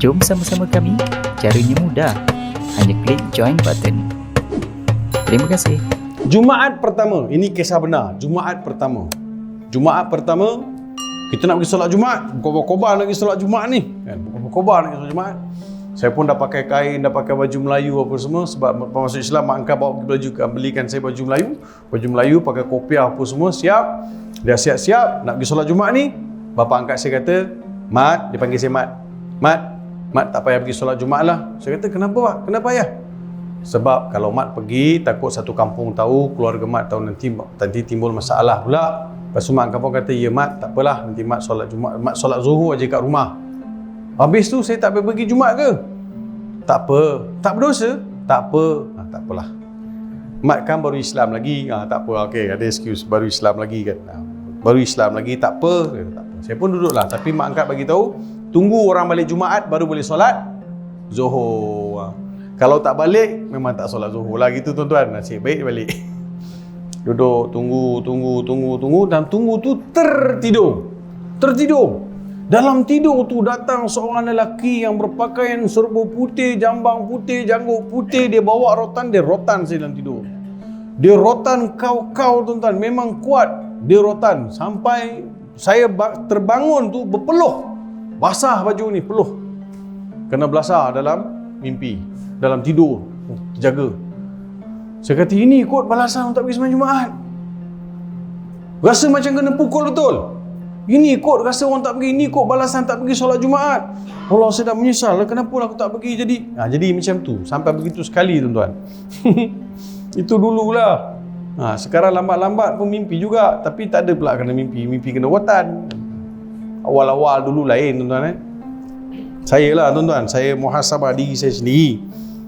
Jom sama-sama kami. Caranya mudah. Hanya klik join button. Terima kasih. Jumaat pertama, ini kisah benar. Jumaat pertama, kita nak pergi solat Jumaat. Kobar-kobar nak pergi solat Jumaat ni kan? Kobar nak pergi solat Jumaat. Saya pun dah pakai kain, dah pakai baju Melayu apa semua. Sebab masuk Islam, mak angkat bawa baju, belikan saya baju Melayu, pakai kopiah apa semua, siap. Dah siap-siap nak pergi solat Jumaat ni. Bapa angkat saya kata, Mat, dia panggil saya Mat, tak payah pergi solat Jumaat lah. Saya kata, kenapa Pak? Kenapa ayah? Sebab kalau Mat pergi, takut satu kampung tahu, keluarga Mat tahu, nanti timbul masalah pula. Lepas tu mak kampung kata, ya Mat, tak apalah, nanti Mat solat Jumaat, Mat solat Zuhur aja kat rumah. Habis tu saya tak payah pergi Jumaat ke? Tak apa. Tak berdosa? Tak apa. Tak apalah. Mat kan baru Islam lagi. Tak apa. Okey, ada excuse. Baru Islam lagi kan. Baru Islam lagi, tak apa. Tak apa. Saya pun duduklah. Tapi mak angkat bagi tahu, tunggu orang balik Jumaat baru boleh solat Zuhur. Kalau tak balik, memang tak solat Zuhur lah gitu tuan-tuan. Nasib baik balik. Duduk, tunggu. Dan tunggu tu tertidur. Dalam tidur tu datang seorang lelaki yang berpakaian serba putih, jambang putih, janggut putih. Dia bawa rotan, dia rotan saya dalam tidur. Dia rotan kau tuan-tuan. Memang kuat dia rotan. Sampai saya terbangun tu berpeluh. Basah baju ni, peluh. Kena belasah dalam mimpi. Dalam tidur. Jaga. Saya kata, ini kot balasan untuk pergi sembahyang Jumaat. Rasa macam kena pukul betul. Ini kot rasa orang tak pergi. Ini kot balasan tak pergi solat Jumaat. Allah, saya dah menyesal. Kenapa aku tak pergi jadi? Jadi macam tu. Sampai begitu sekali tuan-tuan. Itu dululah. Sekarang lambat-lambat pun mimpi juga. Tapi tak ada pula kena mimpi. Mimpi kena watan. Awal-awal dulu lain tuan-tuan. Saya lah tuan-tuan. Saya muhasabah diri saya sendiri.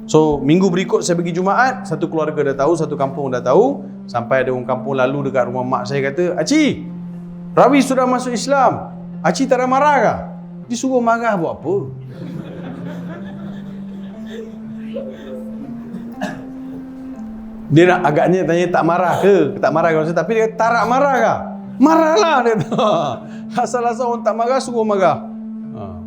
So, minggu berikut saya pergi Jumaat. Satu keluarga dah tahu. Satu kampung dah tahu. Sampai ada orang kampung lalu dekat rumah mak saya kata, Acik, Rawi sudah masuk Islam. Acik tak ada marah kah? Dia suruh marah buat apa? Dia nak agaknya tanya tak marah ke? Tak marah ke? Tapi dia tak marah kah? Marahlah dia. Asal-asal orang tak marah, suruh marah.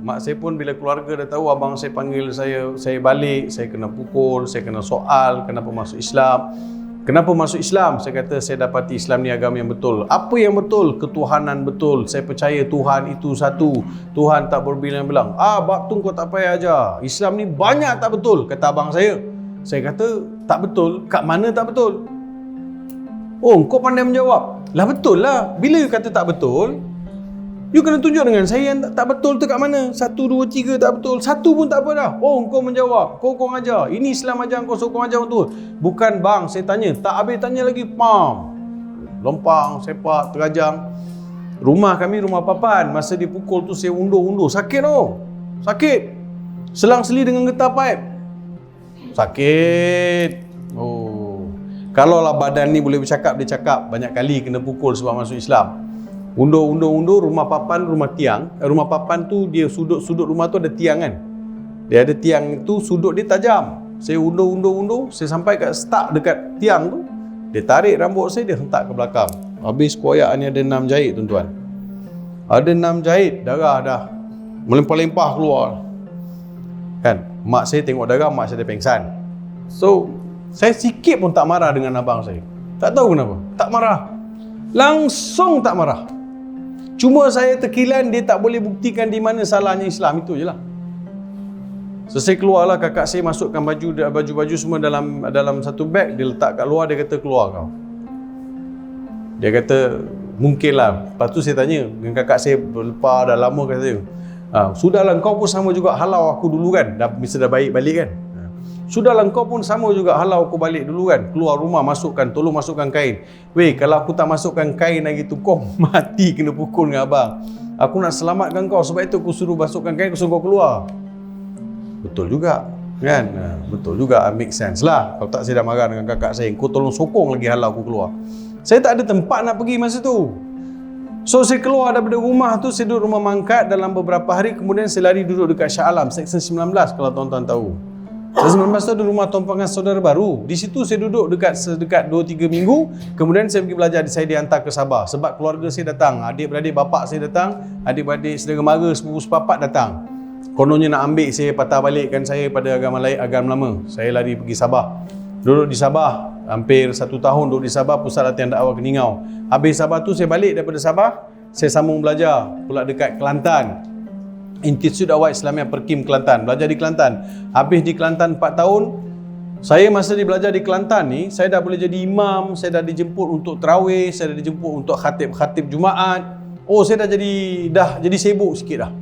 Mak saya pun bila keluarga dah tahu abang saya panggil saya balik, saya kena pukul, saya kena soal kenapa masuk Islam. Kenapa masuk Islam? Saya kata saya dapati Islam ni agama yang betul. Apa yang betul? Ketuhanan betul. Saya percaya Tuhan itu satu. Tuhan tak berbilang-bilang. Bab tu kau tak payah ajar. Islam ni banyak tak betul, kata abang saya. Saya kata tak betul. Kat mana tak betul? Oh, kau pandai menjawab. Lah betul lah. Bila you kata tak betul, you kena tunjuk dengan saya yang tak betul tu kat mana. 1, 2, 3 tak betul. Satu pun tak apa dah. Oh, kau menjawab. Kau ajar. Ini Islam ajar kau, so kau ajar tu. Bukan bang, saya tanya. Tak habis tanya lagi. Pam. Lompang, sepak, terajang. Rumah kami rumah papan. Masa dipukul tu saya undur. Sakit tau. Sakit. Selang-seli dengan getah paip. Sakit. Oh. Kalaulah badan ni boleh bercakap, dia cakap. Banyak kali kena pukul sebab masuk Islam. Undur, rumah papan, rumah tiang. Rumah papan tu dia sudut rumah tu ada tiang kan. Dia ada tiang tu, sudut dia tajam. Saya undur, saya sampai kat start dekat tiang tu. Dia tarik rambut saya, dia hentak ke belakang. Habis koyak ni ada 6 jahit tuan-tuan. Ada 6 jahit, darah dah melimpah-limpah keluar. Kan, mak saya tengok darah, mak saya dah pengsan. So, saya sikit pun tak marah dengan abang saya. Tak tahu kenapa, tak marah. Langsung tak marah. Cuma saya terkilan dia tak boleh buktikan di mana salahnya Islam, itu je lah. So saya keluarlah, kakak saya masukkan baju semua dalam satu beg, dia letak kat luar, dia kata keluar kau. Dia kata mungkin lah. Lepas tu saya tanya dengan kakak saya, lepas dah lama kata dia, sudahlah kau pun sama juga halau aku dulu kan, dah baik balik kan. Sudahlah kau pun sama juga halau aku balik dulu kan. Keluar rumah, tolong masukkan kain. Weh, kalau aku tak masukkan kain lagi tu, kau mati kena pukul dengan abang. Aku nak selamatkan kau, sebab itu aku suruh masukkan kain, aku suruh kau keluar. Betul juga kan? Betul juga, make sense lah. Kalau tak saya dah marah dengan kakak saya, kau tolong sokong lagi halau aku keluar. Saya tak ada tempat nak pergi masa tu. So saya keluar daripada rumah tu, saya duduk rumah mangkat dalam beberapa hari. Kemudian saya lari duduk dekat Shah Alam, Seksyen 19 kalau tuan-tuan tahu. Seksyen 19 tu ada rumah Tuan Pengas Saudara Baru. Di situ saya duduk dekat 2-3 minggu. Kemudian saya pergi belajar, saya dihantar ke Sabah. Sebab keluarga saya datang, adik-beradik bapak saya datang, adik-beradik saudara mara, sepupu sepapat datang. Kononnya nak ambil saya, patah balikkan saya pada agama lain, agama lama. Saya lari pergi Sabah. Duduk di Sabah hampir 1 tahun, duduk di Sabah, Pusat Latihan Dakwah Keningau. Habis Sabah tu saya balik daripada Sabah, saya sambung belajar pula dekat Kelantan, Institut Dakwah Islamiah Perkim Kelantan, belajar di Kelantan. Habis di Kelantan 4 tahun, saya masa di belajar di Kelantan ni, saya dah boleh jadi imam, saya dah dijemput untuk tarawih, saya dah dijemput untuk khatib Jumaat. Oh, saya dah jadi sibuk sikit dah.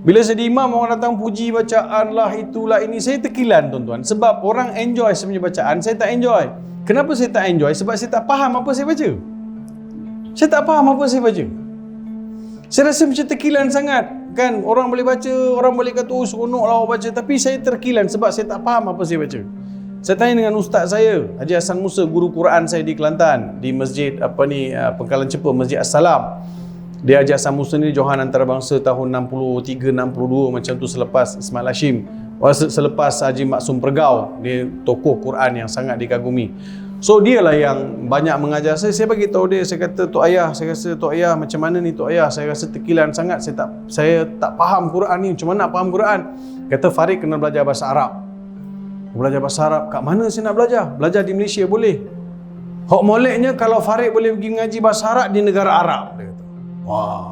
Bila saya di imam, orang datang puji bacaan lah, itulah ini, saya terkilan tuan-tuan. Sebab orang enjoy sebenarnya bacaan, saya tak enjoy. Kenapa saya tak enjoy? Sebab saya tak faham apa saya baca. Saya tak faham apa saya baca. Saya rasa macam terkilan sangat. Kan, orang boleh baca, orang boleh kata, oh seronok lah baca. Tapi saya terkilan sebab saya tak faham apa saya baca. Saya tanya dengan ustaz saya, Haji Hassan Musa, guru Quran saya di Kelantan, di masjid Pengkalan Cepa, Masjid As-Salam. Dia Haji Hassan Musa ni Johan Antarabangsa tahun 63-62 macam tu, selepas Ismail Hashim, selepas Haji Maksum Pergau. Dia tokoh Quran yang sangat dikagumi. So dia lah yang banyak mengajar saya. Saya bagi tahu dia, saya kata, Tok Ayah, saya rasa Tok Ayah macam mana ni Tok Ayah, saya rasa terkilan sangat, saya tak faham Quran ni, macam mana nak faham Quran? Kata, Farid kena belajar bahasa Arab. Belajar bahasa Arab, kat mana saya nak belajar? Belajar di Malaysia boleh. Hok moleknya kalau Farid boleh pergi mengaji bahasa Arab di negara Arab, dia kata. Wah,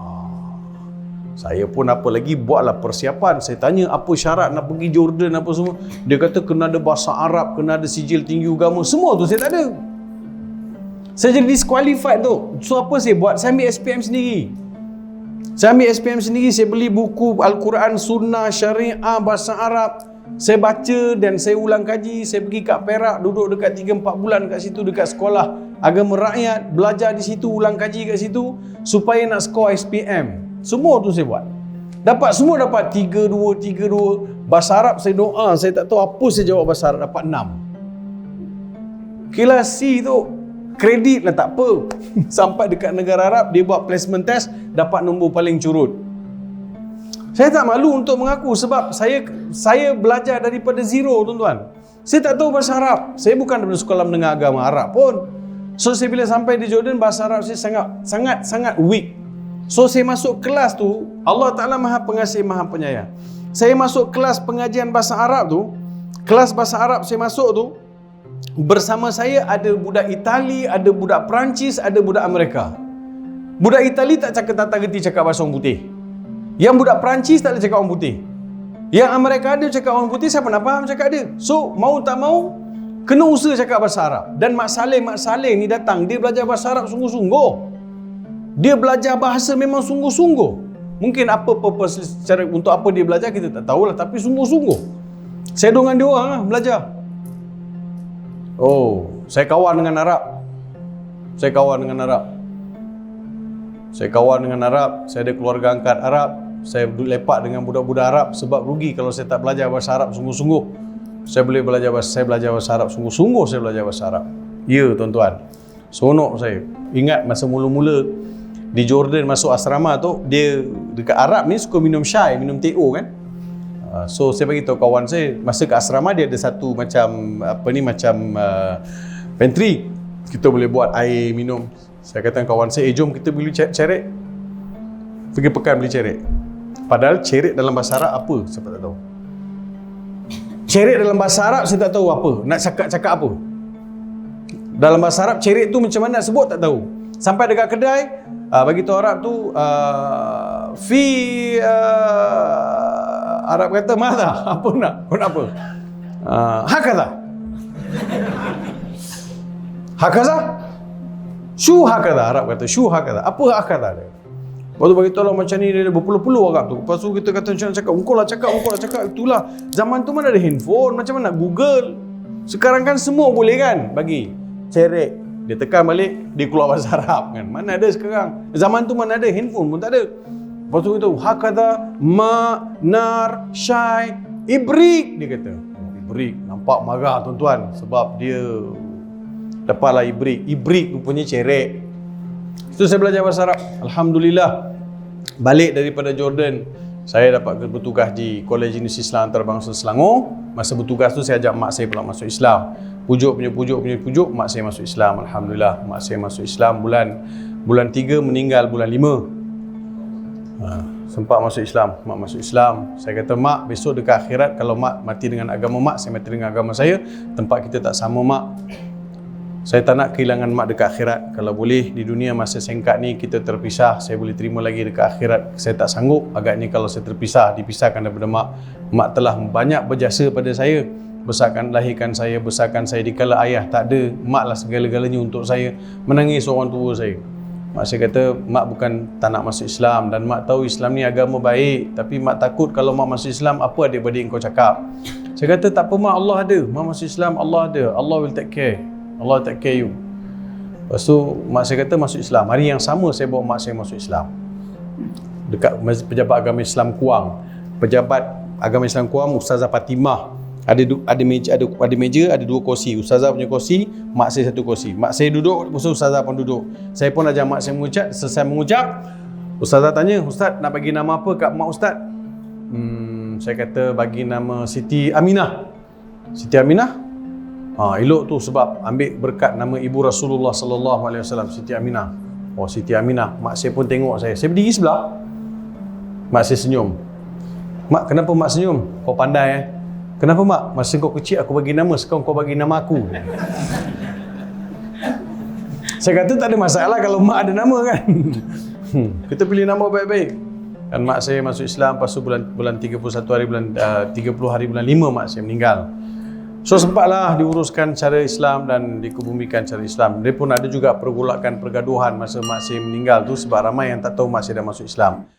saya pun apa lagi buatlah persiapan. Saya tanya apa syarat nak pergi Jordan apa semua. Dia kata kena ada bahasa Arab, kena ada sijil tinggi agama. Semua tu saya tak ada. Saya jadi disqualified tu. So apa saya buat? Saya ambil SPM sendiri. Saya beli buku Al-Quran, Sunnah, Syariah, bahasa Arab. Saya baca dan saya ulang kaji. Saya pergi kat Perak, duduk dekat 3-4 bulan kat situ, dekat sekolah agama rakyat, belajar di situ, ulang kaji kat situ supaya nak skor SPM. Semua tu saya buat. Semua dapat 3-2. Bahasa Arab saya doa, saya tak tahu apa saya jawab bahasa Arab, dapat 6. Kelas C tu kredit lah tak apa. Sampai dekat negara Arab, dia buat placement test, dapat nombor paling curut. Saya tak malu untuk mengaku sebab saya belajar daripada zero, tuan-tuan. Saya tak tahu bahasa Arab. Saya bukan daripada sekolah menengah agama Arab pun. So saya bila sampai di Jordan, bahasa Arab saya sangat weak. So saya masuk kelas tu, Allah Ta'ala Maha Pengasih Maha Penyayang. Saya masuk kelas pengajian bahasa Arab tu, kelas bahasa Arab saya masuk tu, bersama saya ada budak Itali, ada budak Perancis, ada budak Amerika. Budak Itali tak reti cakap bahasa orang putih. Yang budak Perancis tak ada cakap orang putih. Yang Amerika ada cakap orang putih, siapa nak faham cakap dia? So mau tak mau, kena usaha cakap bahasa Arab. Dan Mak Saleh ni datang, dia belajar bahasa Arab sungguh-sungguh. Dia belajar bahasa memang sungguh-sungguh. Mungkin apa purpose secara untuk apa dia belajar kita tak tahulah, tapi sungguh-sungguh. Saya dengan dia orang lah belajar. Oh, saya kawan dengan Arab. Saya kawan dengan Arab. Saya ada keluarga angkat Arab. Saya lepak dengan budak-budak Arab sebab rugi kalau saya tak belajar bahasa Arab sungguh-sungguh. Saya belajar bahasa Arab sungguh-sungguh, saya belajar bahasa Arab. Ya, tuan-tuan. Seronok saya. Ingat masa mula-mula di Jordan masuk asrama tu, dia dekat Arab ni suka minum syai, minum TO kan. So saya bagi tahu kawan saya, masa ke asrama dia ada satu macam pantry. Kita boleh buat air minum. Saya kata kawan saya, jom kita beli ceret. Pergi pekan beli ceret. Padahal ceret dalam bahasa Arab apa? Siapa tak tahu. Ceret dalam bahasa Arab saya tak tahu apa. Nak cakap apa. Dalam bahasa Arab ceret tu macam mana nak sebut tak tahu. Sampai dekat kedai, bagi tahu Arab tu Arab kata mana? Apa nak? Apa? Hakaza? Syu hakaza, Arab kata syu hakaza. Apa hakaza dia? Lepas tu bagi tahu lah macam ni, dia berpuluh-puluh Arab tu. Lepas tu kita kata macam nak cakap, engkau lah cakap. Itulah, zaman tu mana ada handphone, macam mana nak Google. Sekarang kan semua boleh kan bagi ceret. Dia tekan balik, dia keluar bahasa Arab kan. Mana ada sekarang. Zaman tu mana ada, handphone pun tak ada. Lepas tu kita hakadha, ma, nar, syai, ibrik, dia kata. Ibrik, nampak marah tuan-tuan. Sebab dia dapatlah ibrik. Ibrik rupanya ceret. Itu saya belajar bahasa Arab. Alhamdulillah. Balik daripada Jordan, saya dapat bertugas di Kolej Universiti Islam Antarabangsa Selangor. Masa bertugas tu saya ajak mak saya pula masuk Islam. Pujuk, mak saya masuk Islam. Alhamdulillah, mak saya masuk Islam bulan 3, meninggal bulan 5. sempat masuk Islam. Mak masuk Islam. Saya kata, mak, besok dekat akhirat kalau mak mati dengan agama mak, saya mati dengan agama saya, tempat kita tak sama, mak. Saya tak nak kehilangan mak dekat akhirat. Kalau boleh di dunia masa singkat ni kita terpisah, saya boleh terima lagi dekat akhirat. Saya tak sanggup agaknya kalau saya dipisahkan daripada mak. Mak telah banyak berjasa pada saya, lahirkan saya, besarkan saya dikala ayah tak ada. Mak lah segala-galanya untuk saya. Menangis orang tua saya. Mak saya kata, mak bukan tak nak masuk Islam dan mak tahu Islam ni agama baik, tapi mak takut kalau mak masuk Islam, apa adik-beradik kau cakap? Saya kata, tak apa mak, Allah ada. Mak masuk Islam, Allah ada. Allah will take care. Allah take care you. Lepas tu mak saya kata masuk Islam. Hari yang sama saya bawa mak saya masuk Islam. Dekat pejabat agama Islam Kuang. Pejabat agama Islam Kuang, Ustazah Fatimah. Ada meja, ada 2 kursi. Ustazah punya kursi, mak saya 1 kursi. Mak saya duduk, Ustazah pun duduk. Saya pun ajak mak saya mengucap. Selesai mengucap, Ustazah tanya, Ustaz nak bagi nama apa kat mak Ustaz? Saya kata bagi nama Siti Aminah. Siti Aminah? Elok tu sebab ambil berkat nama ibu Rasulullah sallallahu alaihi wasallam, Siti Aminah. Oh, Siti Aminah. Mak saya pun tengok saya. Saya berdiri sebelah. Mak saya senyum. Mak, kenapa mak senyum? Kau pandai Kenapa mak? Masa kau kecil aku bagi nama, sekarang kau bagi nama aku. Saya kata tak ada masalah kalau mak ada nama kan. Kita pilih nama baik-baik. Dan mak saya masuk Islam, lepas tu bulan 31 hari bulan 30 hari bulan 5 mak saya meninggal. So sempatlah diuruskan cara Islam dan dikebumikan cara Islam. Dia pun ada juga pergolakan pergaduhan masa mak saya meninggal tu sebab ramai yang tak tahu mak saya dah masuk Islam.